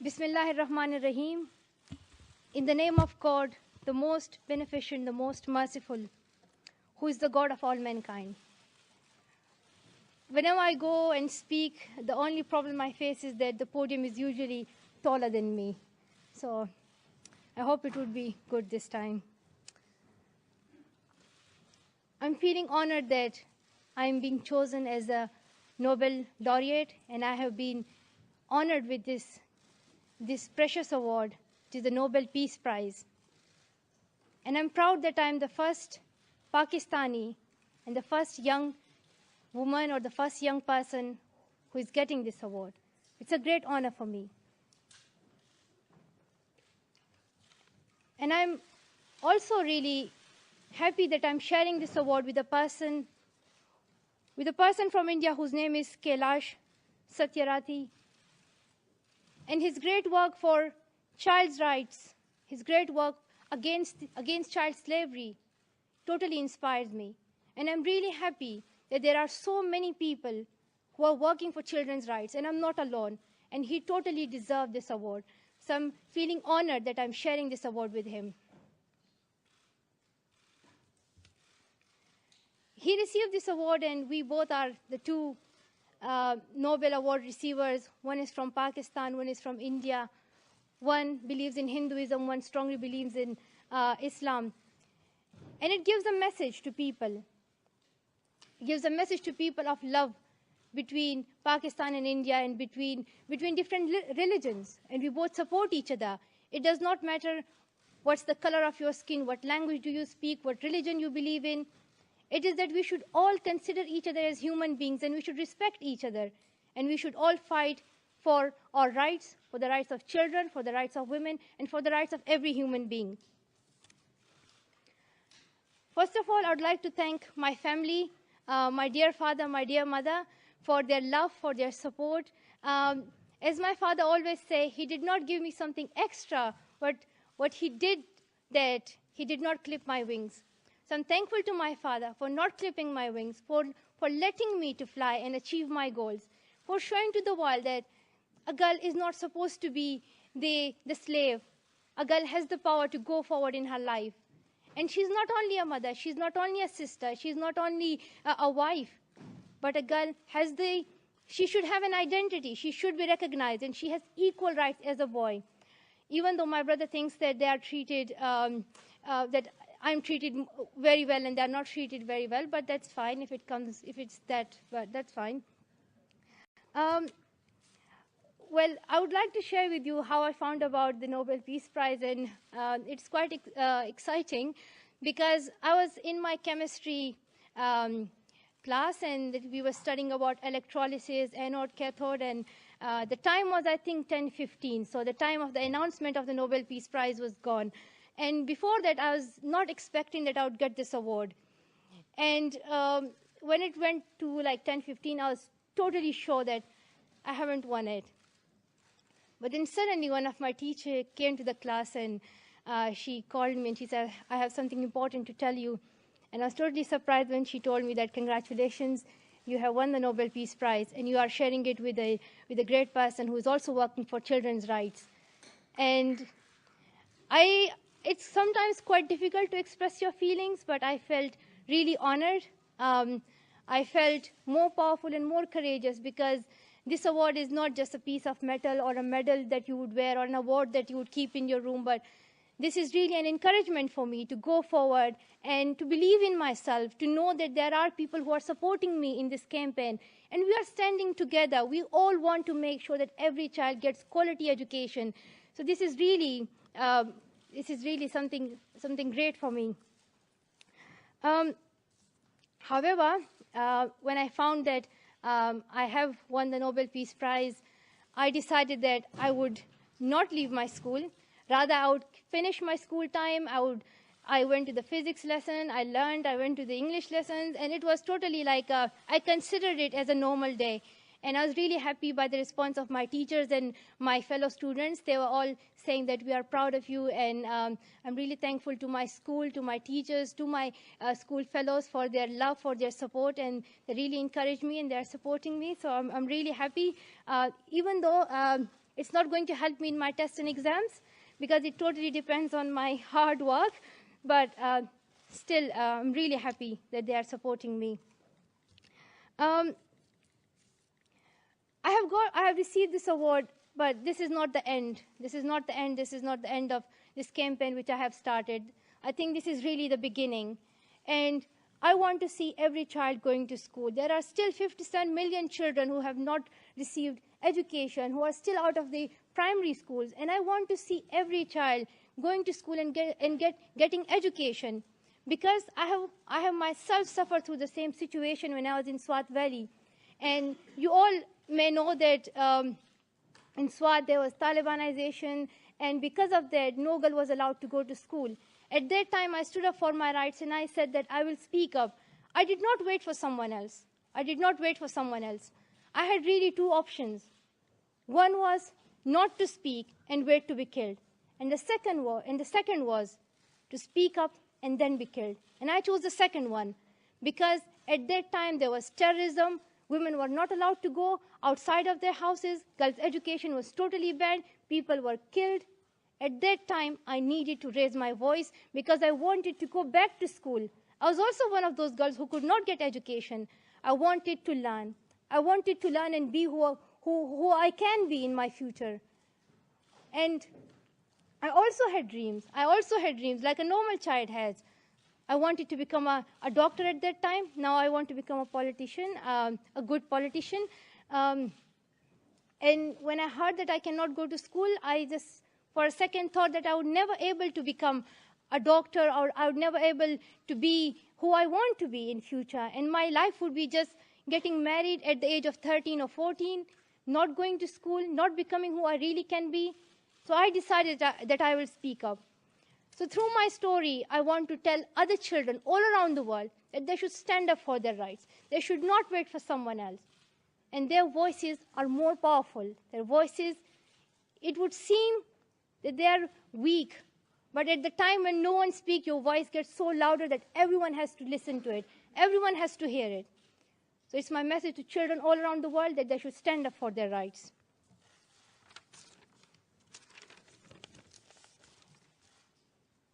Bismillahir Rahmanir Rahim. In the name of God, the most beneficent, the most merciful, who is the God of all mankind. Whenever I go and speak, the only problem I face is that the podium is usually taller than me. So I hope it would be good this time. I'm feeling honored that I'm being chosen as a Nobel laureate, and I have been honored with this precious award, which is the Nobel Peace Prize. And I'm proud that I'm the first Pakistani and the first young woman or the first young person who is getting this award. It's a great honor for me. And I'm also really happy that I'm sharing this award with a person from India whose name is Kailash Satyarthi. And his great work for child's rights, his great work against child slavery totally inspires me. And I'm really happy that there are so many people who are working for children's rights, and I'm not alone. And he totally deserved this award. So I'm feeling honored that I'm sharing this award with him. He received this award, and we both are the two Nobel Award receivers. One is from Pakistan, one is from India. One believes in Hinduism, one strongly believes in Islam. And it gives a message to people. It gives a message to people of love between Pakistan and India and between different religions. And we both support each other. It does not matter what's the color of your skin, what language do you speak, what religion you believe in. It is that we should all consider each other as human beings, and we should respect each other. And we should all fight for our rights, for the rights of children, for the rights of women, and for the rights of every human being. First of all, I would like to thank my family, my dear father, my dear mother, for their love, for their support. As my father always say, he did not give me something extra, but what he did, that he did not clip my wings. So I'm thankful to my father for not clipping my wings, for letting me to fly and achieve my goals, for showing to the world that a girl is not supposed to be the slave. A girl has the power to go forward in her life. And she's not only a mother, she's not only a sister, she's not only a wife, but a girl she should have an identity, she should be recognized, and she has equal rights as a boy. Even though my brother thinks that they are treated, that I'm treated very well and they're not treated very well, but that's fine if it's that, but that's fine. Well, I would like to share with you how I found about the Nobel Peace Prize, and it's quite exciting because I was in my chemistry class, and we were studying about electrolysis, anode, cathode, and the time was, I think, 10:15, so the time of the announcement of the Nobel Peace Prize was gone. And before that, I was not expecting that I would get this award. And when it went to like 10:15, I was totally sure that I haven't won it. But then suddenly one of my teachers came to the class, and she called me and she said, I have something important to tell you. And I was totally surprised when she told me that, congratulations, you have won the Nobel Peace Prize, and you are sharing it with a great person who is also working for children's rights. And it's sometimes quite difficult to express your feelings, but I felt really honored. I felt more powerful and more courageous because this award is not just a piece of metal or a medal that you would wear or an award that you would keep in your room, but this is really an encouragement for me to go forward and to believe in myself, to know that there are people who are supporting me in this campaign. And we are standing together. We all want to make sure that every child gets quality education. So this is really something great for me. However, when I found that I have won the Nobel Peace Prize, I decided that I would not leave my school. Rather, I would finish my school time. I went to the physics lesson. I learned. I went to the English lessons. And it was totally like I considered it as a normal day. And I was really happy by the response of my teachers and my fellow students. They were all saying that we are proud of you. And I'm really thankful to my school, to my teachers, to my school fellows for their love, for their support. And they really encouraged me and they're supporting me. So I'm really happy. Even though It's not going to help me in my tests and exams because it totally depends on my hard work, but still, I'm really happy that they are supporting me. I have received this award, but this is not the end. This is not the end. This is not the end of this campaign which I have started. I think this is really the beginning. And I want to see every child going to school. There are still 57 million children who have not received education, who are still out of the primary schools. And I want to see every child going to school and getting education. Because I have myself suffered through the same situation when I was in Swat Valley. And you all may know that in Swat there was Talibanization, and because of that, no girl was allowed to go to school. At that time, I stood up for my rights, and I said that I will speak up. I did not wait for someone else. I did not wait for someone else. I had really two options. One was not to speak and wait to be killed. And the second was to speak up and then be killed. And I chose the second one because at that time there was terrorism. Women were not allowed to go outside of their houses. Girls' education was totally banned. People were killed. At that time, I needed to raise my voice because I wanted to go back to school. I was also one of those girls who could not get education. I wanted to learn. I wanted to learn and be who I can be in my future. And I also had dreams. I also had dreams like a normal child has. I wanted to become a doctor at that time. Now I want to become a politician, a good politician. And when I heard that I cannot go to school, I just, for a second, thought that I would never able to become a doctor, or I would never able to be who I want to be in future. And my life would be just getting married at the age of 13 or 14, not going to school, not becoming who I really can be. So I decided that I will speak up. So through my story, I want to tell other children all around the world that they should stand up for their rights. They should not wait for someone else. And their voices are more powerful. Their voices, it would seem that they are weak, but at the time when no one speaks, your voice gets so louder that everyone has to listen to it. Everyone has to hear it. So it's my message to children all around the world that they should stand up for their rights.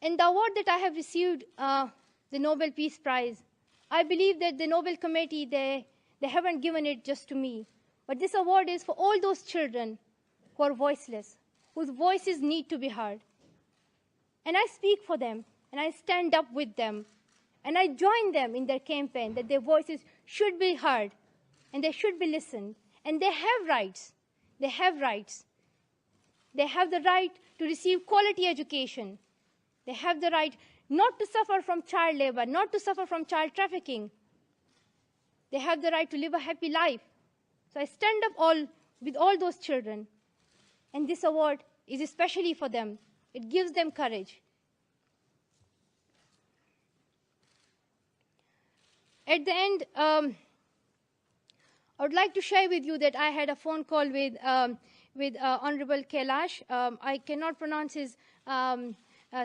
And the award that I have received, the Nobel Peace Prize, I believe that the Nobel Committee, they haven't given it just to me. But this award is for all those children who are voiceless, whose voices need to be heard. And I speak for them, and I stand up with them, and I join them in their campaign that their voices should be heard, and they should be listened. And they have rights. They have rights. They have the right to receive quality education. They have the right not to suffer from child labor, not to suffer from child trafficking. They have the right to live a happy life. So I stand up with all those children. And this award is especially for them. It gives them courage. At the end, I would like to share with you that I had a phone call with Honorable Kailash. I cannot pronounce his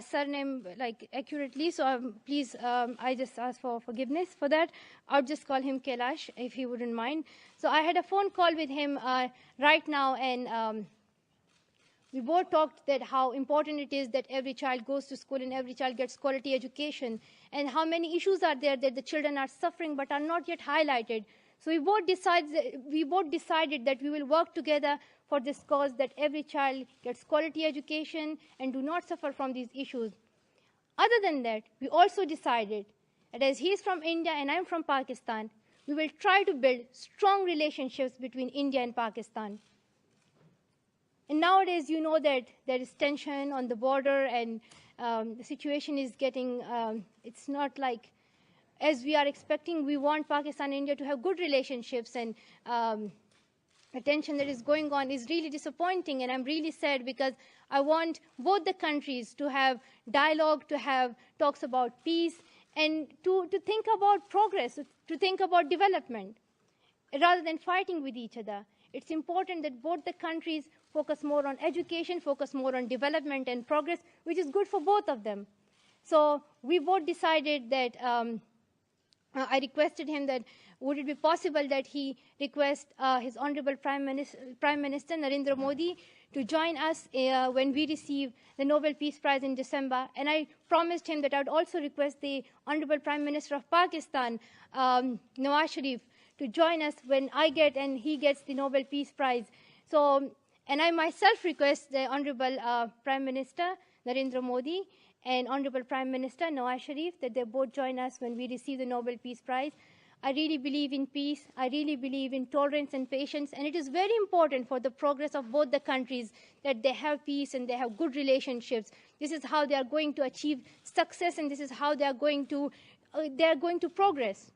surname accurately, so please, I just ask for forgiveness for that. I'll just call him Kailash if he wouldn't mind. So I had a phone call with him right now, and we both talked that how important it is that every child goes to school and every child gets quality education, and how many issues are there that the children are suffering but are not yet highlighted. So we both decided that we will work together for this cause, that every child gets quality education and do not suffer from these issues. Other than that, we also decided that as he is from India and I'm from Pakistan, we will try to build strong relationships between India and Pakistan. And nowadays, you know that there is tension on the border, and the situation is getting, it's not like as we are expecting. We want Pakistan and India to have good relationships, and the tension that is going on is really disappointing, and I'm really sad because I want both the countries to have dialogue, to have talks about peace, and to think about progress, to think about development, rather than fighting with each other. It's important that both the countries focus more on education, focus more on development and progress, which is good for both of them. So we both decided that I requested him that would it be possible that he request his Honorable Prime Minister Narendra Modi to join us when we receive the Nobel Peace Prize in December. And I promised him that I would also request the Honorable Prime Minister of Pakistan, Nawaz Sharif, to join us when I get and he gets the Nobel Peace Prize. So, and I myself request the Honorable Prime Minister Narendra Modi and Honorable Prime Minister Nawaz Sharif that they both join us when we receive the Nobel Peace Prize. I really believe in peace. I really believe in tolerance and patience. And it is very important for the progress of both the countries that they have peace and they have good relationships. This is how they are going to achieve success, and this is how they are going to progress.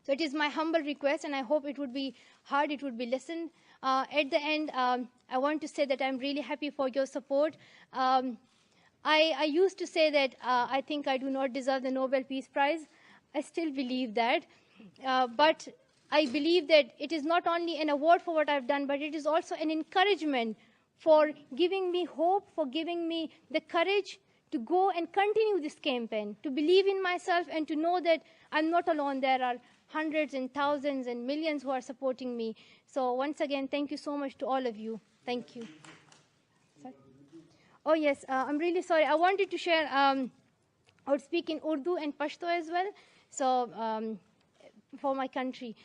So it is my humble request, and I hope it would be heard, it would be listened. At the end, I want to say that I'm really happy for your support. I used to say that I think I do not deserve the Nobel Peace Prize. I still believe that. But I believe that it is not only an award for what I've done, but it is also an encouragement for giving me hope, for giving me the courage to go and continue this campaign, to believe in myself and to know that I'm not alone. There are hundreds and thousands and millions who are supporting me. So once again, thank you so much to all of you. Thank you. Oh, yes, I'm really sorry. I wanted to share, I would speak in Urdu and Pashto as well, so for my country.